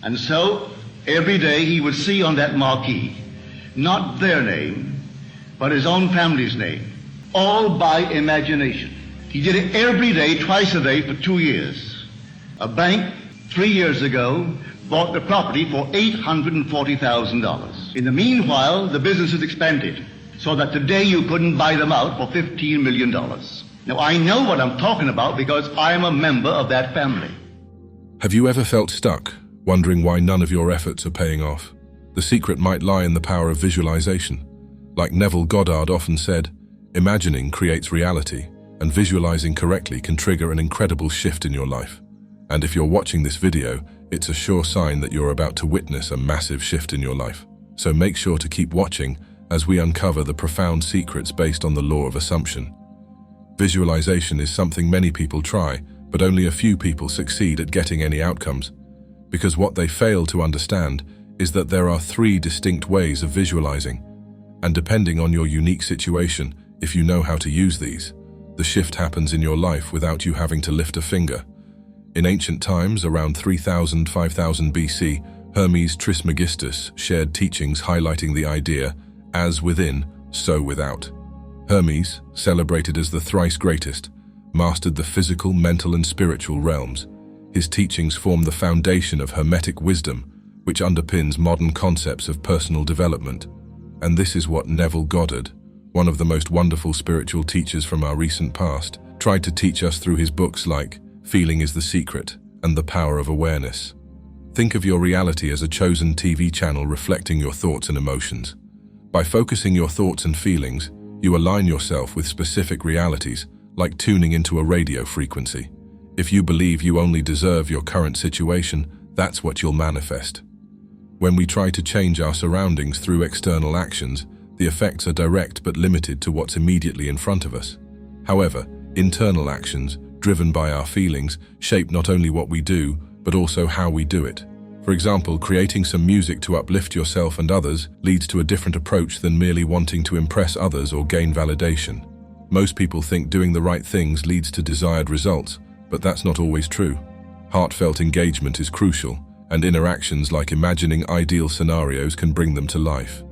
And so, every day he would see on that marquee, not their name, but his own family's name, all by imagination. He did it every day, twice a day for 2 years. A bank 3 years ago bought the property for $840,000. In the meanwhile, the business has expanded, so that today you couldn't buy them out for $15 million. Now, I know what I'm talking about because I'm a member of that family. Have you ever felt stuck, wondering why none of your efforts are paying off? The secret might lie in the power of visualization. Like Neville Goddard often said, imagining creates reality, and visualizing correctly can trigger an incredible shift in your life. And if you're watching this video, it's a sure sign that you're about to witness a massive shift in your life. So make sure to keep watching as we uncover the profound secrets based on the law of assumption. Visualization is something many people try, but only a few people succeed at getting any outcomes. Because what they fail to understand is that there are 3 distinct ways of visualizing. And depending on your unique situation, if you know how to use these, the shift happens in your life without you having to lift a finger. In ancient times, around 3000–5000 BC, Hermes Trismegistus shared teachings highlighting the idea, as within, so without. Hermes, celebrated as the thrice greatest, mastered the physical, mental, and spiritual realms. His teachings form the foundation of Hermetic wisdom, which underpins modern concepts of personal development. And this is what Neville Goddard, one of the most wonderful spiritual teachers from our recent past, tried to teach us through his books like Feeling is the Secret and The Power of Awareness. Think of your reality as a chosen TV channel reflecting your thoughts and emotions. By focusing your thoughts and feelings, you align yourself with specific realities, like tuning into a radio frequency. If you believe you only deserve your current situation, that's what you'll manifest. When we try to change our surroundings through external actions, the effects are direct but limited to what's immediately in front of us. However, internal actions, driven by our feelings, shape not only what we do, but also how we do it. For example, creating some music to uplift yourself and others leads to a different approach than merely wanting to impress others or gain validation. Most people think doing the right things leads to desired results, but that's not always true. Heartfelt engagement is crucial, and interactions like imagining ideal scenarios can bring them to life.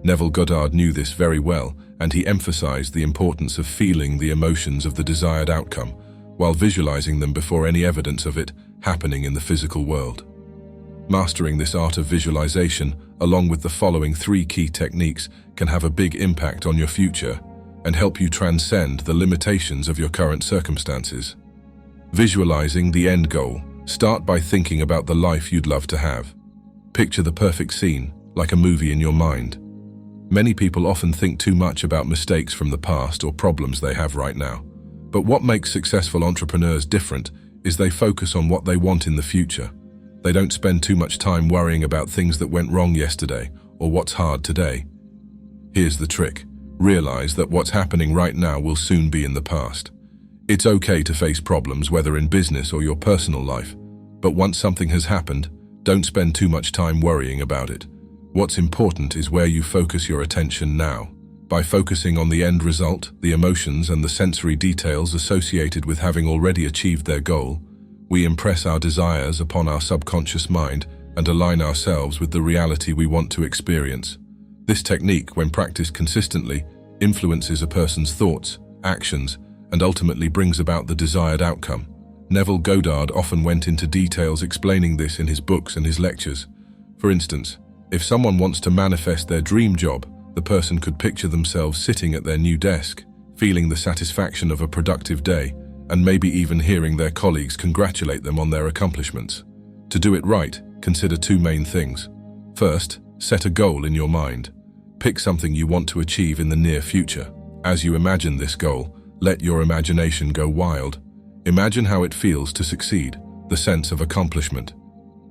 Neville Goddard knew this very well, and he emphasized the importance of feeling the emotions of the desired outcome, while visualizing them before any evidence of it happening in the physical world. Mastering this art of visualization, along with the following 3 key techniques, can have a big impact on your future and help you transcend the limitations of your current circumstances. Visualizing the end goal. Start by thinking about the life you'd love to have. Picture the perfect scene, like a movie in your mind. Many people often think too much about mistakes from the past or problems they have right now. But what makes successful entrepreneurs different is they focus on what they want in the future. They don't spend too much time worrying about things that went wrong yesterday or what's hard today. Here's the trick. Realize that what's happening right now will soon be in the past. It's okay to face problems, whether in business or your personal life. But once something has happened, don't spend too much time worrying about it. What's important is where you focus your attention now. By focusing on the end result, the emotions and the sensory details associated with having already achieved their goal, we impress our desires upon our subconscious mind and align ourselves with the reality we want to experience. This technique, when practiced consistently, influences a person's thoughts, actions, and ultimately brings about the desired outcome. Neville Goddard often went into details explaining this in his books and his lectures. For instance, if someone wants to manifest their dream job, the person could picture themselves sitting at their new desk, feeling the satisfaction of a productive day, and maybe even hearing their colleagues congratulate them on their accomplishments. To do it right, consider 2 main things. First, set a goal in your mind. Pick something you want to achieve in the near future. As you imagine this goal, let your imagination go wild. Imagine how it feels to succeed, the sense of accomplishment.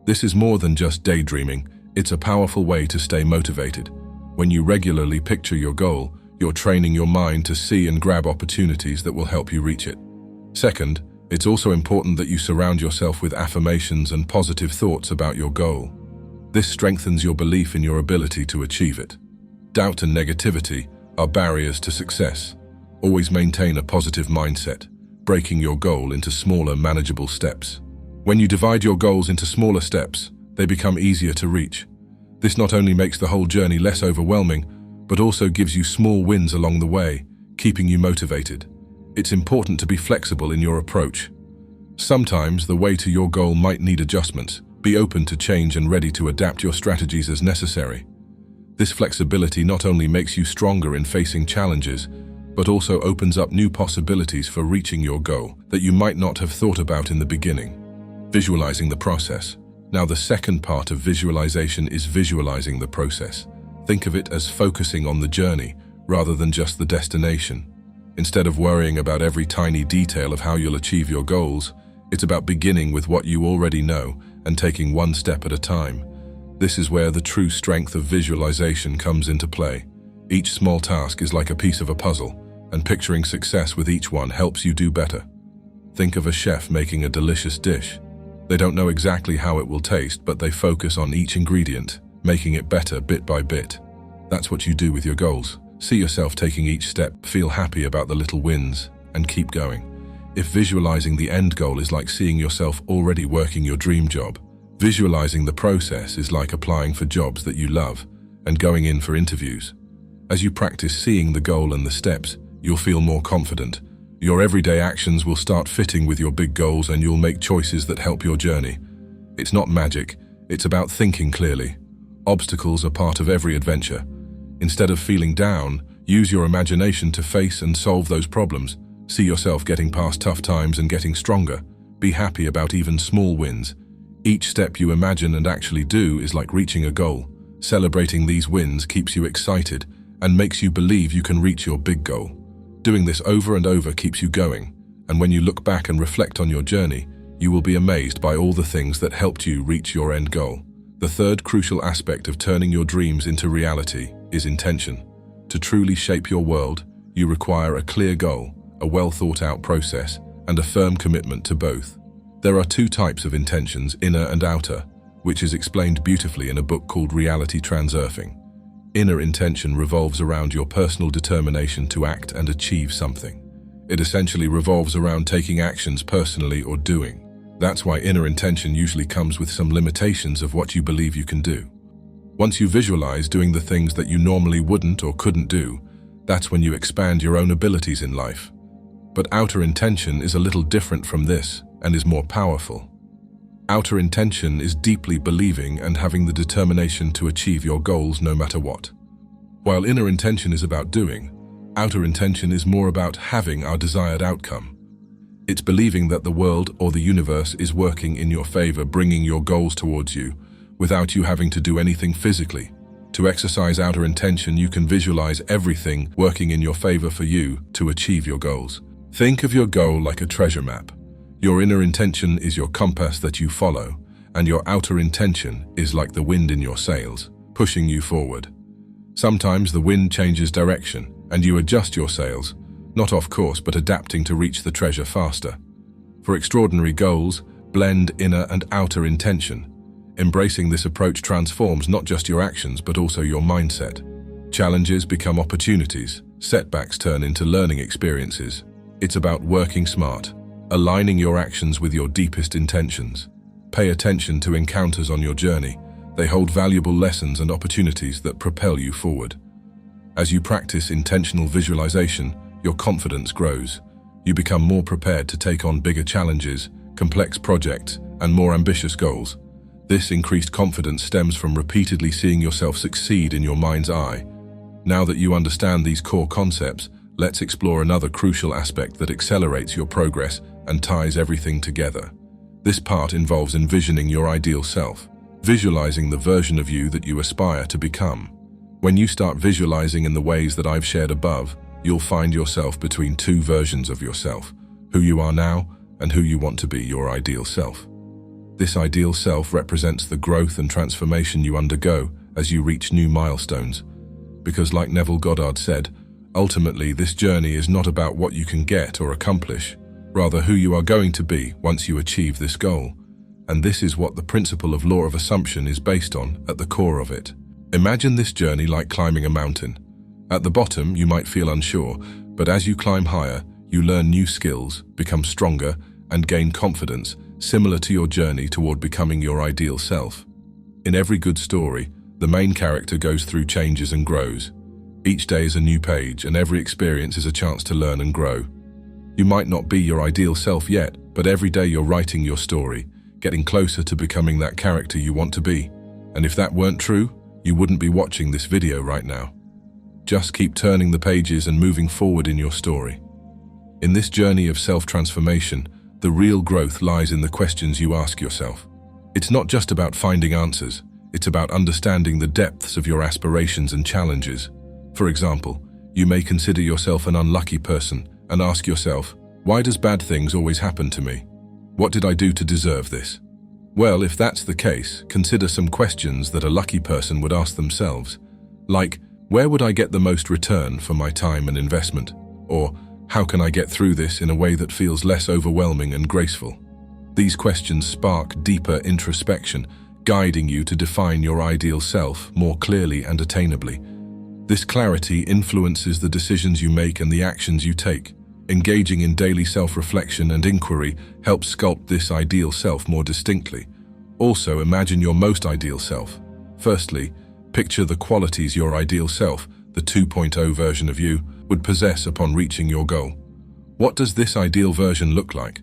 This is more than just daydreaming, it's a powerful way to stay motivated. When you regularly picture your goal, you're training your mind to see and grab opportunities that will help you reach it. Second, it's also important that you surround yourself with affirmations and positive thoughts about your goal. This strengthens your belief in your ability to achieve it. Doubt and negativity are barriers to success. Always maintain a positive mindset, breaking your goal into smaller, manageable steps. When you divide your goals into smaller steps, they become easier to reach. This not only makes the whole journey less overwhelming, but also gives you small wins along the way, keeping you motivated. It's important to be flexible in your approach. Sometimes the way to your goal might need adjustments. Be open to change and ready to adapt your strategies as necessary. This flexibility not only makes you stronger in facing challenges, but also opens up new possibilities for reaching your goal that you might not have thought about in the beginning. Visualizing the process. Now, the second part of visualization is visualizing the process. Think of it as focusing on the journey rather than just the destination. Instead of worrying about every tiny detail of how you'll achieve your goals, it's about beginning with what you already know and taking one step at a time. This is where the true strength of visualization comes into play. Each small task is like a piece of a puzzle, and picturing success with each one helps you do better. Think of a chef making a delicious dish. They don't know exactly how it will taste, but they focus on each ingredient, making it better bit by bit. That's what you do with your goals. See yourself taking each step, feel happy about the little wins, and keep going. If visualizing the end goal is like seeing yourself already working your dream job, visualizing the process is like applying for jobs that you love and going in for interviews. As you practice seeing the goal and the steps, you'll feel more confident. Your everyday actions will start fitting with your big goals, and you'll make choices that help your journey. It's not magic, it's about thinking clearly. Obstacles are part of every adventure. Instead of feeling down, use your imagination to face and solve those problems. See yourself getting past tough times and getting stronger. Be happy about even small wins. Each step you imagine and actually do is like reaching a goal. Celebrating these wins keeps you excited and makes you believe you can reach your big goal. Doing this over and over keeps you going, and when you look back and reflect on your journey, you will be amazed by all the things that helped you reach your end goal. The third crucial aspect of turning your dreams into reality is intention. To truly shape your world, you require a clear goal, a well-thought-out process, and a firm commitment to both. There are two types of intentions, inner and outer, which is explained beautifully in a book called Reality Transurfing. Inner intention revolves around your personal determination to act and achieve something. It essentially revolves around taking actions personally or doing. That's why inner intention usually comes with some limitations of what you believe you can do. Once you visualize doing the things that you normally wouldn't or couldn't do, that's when you expand your own abilities in life. But outer intention is a little different from this and is more powerful. Outer intention is deeply believing and having the determination to achieve your goals no matter what. While inner intention is about doing, outer intention is more about having our desired outcome. It's believing that the world or the universe is working in your favor, bringing your goals towards you, without you having to do anything physically. To exercise outer intention, you can visualize everything working in your favor for you to achieve your goals. Think of your goal like a treasure map. Your inner intention is your compass that you follow, and your outer intention is like the wind in your sails, pushing you forward. Sometimes the wind changes direction, and you adjust your sails, not off course but adapting to reach the treasure faster. For extraordinary goals, blend inner and outer intention. Embracing this approach transforms not just your actions but also your mindset. Challenges become opportunities, setbacks turn into learning experiences. It's about working smart, aligning your actions with your deepest intentions. Pay attention to encounters on your journey. They hold valuable lessons and opportunities that propel you forward. As you practice intentional visualization, your confidence grows. You become more prepared to take on bigger challenges, complex projects, and more ambitious goals. This increased confidence stems from repeatedly seeing yourself succeed in your mind's eye. Now that you understand these core concepts, let's explore another crucial aspect that accelerates your progress and ties everything together. This part involves envisioning your ideal self, visualizing the version of you that you aspire to become. When you start visualizing in the ways that I've shared above, you'll find yourself between two versions of yourself, who you are now and who you want to be, your ideal self. This ideal self represents the growth and transformation you undergo as you reach new milestones. Because like Neville Goddard said, ultimately this journey is not about what you can get or accomplish, rather who you are going to be once you achieve this goal. And this is what the principle of law of assumption is based on at the core of it. Imagine this journey like climbing a mountain. At the bottom, you might feel unsure, but as you climb higher, you learn new skills, become stronger, and gain confidence, similar to your journey toward becoming your ideal self. In every good story, the main character goes through changes and grows. Each day is a new page, and every experience is a chance to learn and grow. You might not be your ideal self yet, but every day you're writing your story, getting closer to becoming that character you want to be. And if that weren't true, you wouldn't be watching this video right now. Just keep turning the pages and moving forward in your story. In this journey of self-transformation, the real growth lies in the questions you ask yourself. It's not just about finding answers, it's about understanding the depths of your aspirations and challenges. For example, you may consider yourself an unlucky person and ask yourself, why does bad things always happen to me? What did I do to deserve this? Well, if that's the case, consider some questions that a lucky person would ask themselves, like, where would I get the most return for my time and investment? Or, how can I get through this in a way that feels less overwhelming and graceful? These questions spark deeper introspection, guiding you to define your ideal self more clearly and attainably. This clarity influences the decisions you make and the actions you take. Engaging in daily self-reflection and inquiry helps sculpt this ideal self more distinctly. Also, imagine your most ideal self. Firstly, picture the qualities your ideal self, the 2.0 version of you, would possess upon reaching your goal. What does this ideal version look like?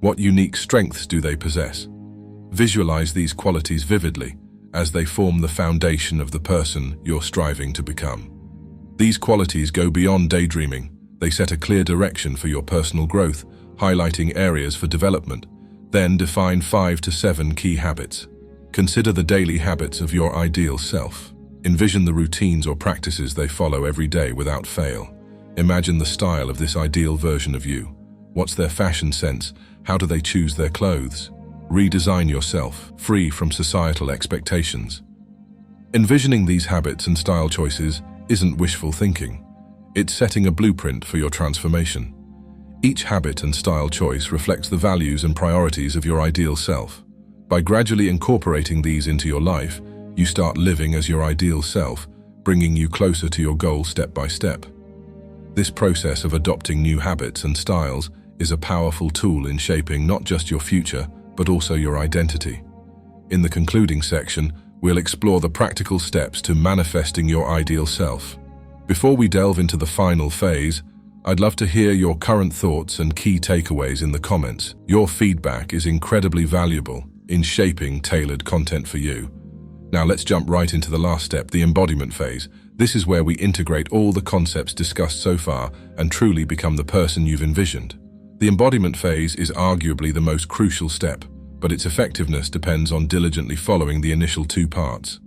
What unique strengths do they possess? Visualize these qualities vividly, as they form the foundation of the person you're striving to become. These qualities go beyond daydreaming. They set a clear direction for your personal growth, highlighting areas for development. Then define 5 to 7 key habits. Consider the daily habits of your ideal self. Envision the routines or practices they follow every day without fail. Imagine the style of this ideal version of you. What's their fashion sense? How do they choose their clothes? Redesign yourself, free from societal expectations. Envisioning these habits and style choices isn't wishful thinking. It's setting a blueprint for your transformation. Each habit and style choice reflects the values and priorities of your ideal self. By gradually incorporating these into your life, you start living as your ideal self, bringing you closer to your goal step by step. This process of adopting new habits and styles is a powerful tool in shaping not just your future, but also your identity. In the concluding section, we'll explore the practical steps to manifesting your ideal self. Before we delve into the final phase, I'd love to hear your current thoughts and key takeaways in the comments. Your feedback is incredibly valuable in shaping tailored content for you. Now let's jump right into the last step, the embodiment phase. This is where we integrate all the concepts discussed so far and truly become the person you've envisioned. The embodiment phase is arguably the most crucial step, but its effectiveness depends on diligently following the initial 2 parts.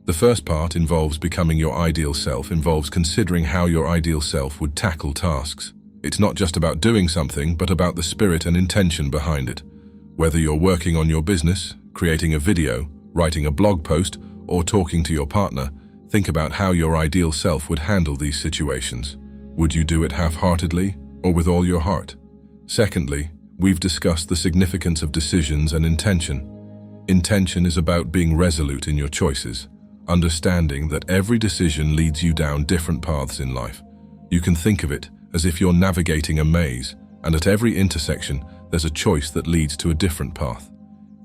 The first part involves becoming your ideal self, involves considering how your ideal self would tackle tasks. It's not just about doing something, but about the spirit and intention behind it. Whether you're working on your business, creating a video, writing a blog post, or talking to your partner, think about how your ideal self would handle these situations. Would you do it half-heartedly or with all your heart? Secondly, we've discussed the significance of decisions and intention. Intention is about being resolute in your choices, understanding that every decision leads you down different paths in life. You can think of it as if you're navigating a maze, and at every intersection, there's a choice that leads to a different path.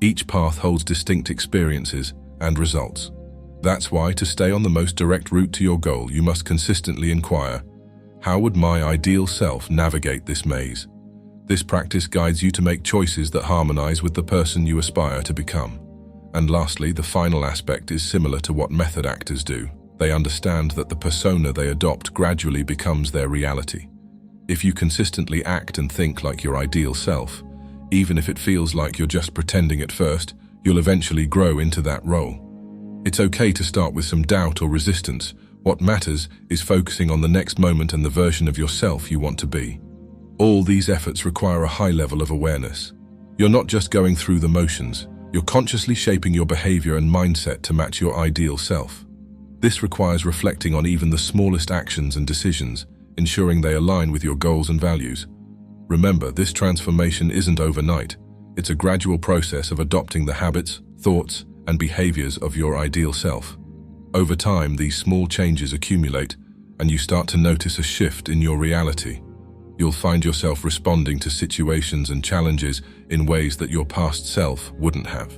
Each path holds distinct experiences and results. That's why, to stay on the most direct route to your goal, you must consistently inquire, how would my ideal self navigate this maze? This practice guides you to make choices that harmonize with the person you aspire to become. And lastly, the final aspect is similar to what method actors do. They understand that the persona they adopt gradually becomes their reality. If you consistently act and think like your ideal self, even if it feels like you're just pretending at first, you'll eventually grow into that role. It's okay to start with some doubt or resistance. What matters is focusing on the next moment and the version of yourself you want to be. All these efforts require a high level of awareness. You're not just going through the motions, you're consciously shaping your behavior and mindset to match your ideal self. This requires reflecting on even the smallest actions and decisions, ensuring they align with your goals and values. Remember, this transformation isn't overnight. It's a gradual process of adopting the habits, thoughts, and behaviors of your ideal self. Over time, these small changes accumulate, and you start to notice a shift in your reality. You'll find yourself responding to situations and challenges in ways that your past self wouldn't have.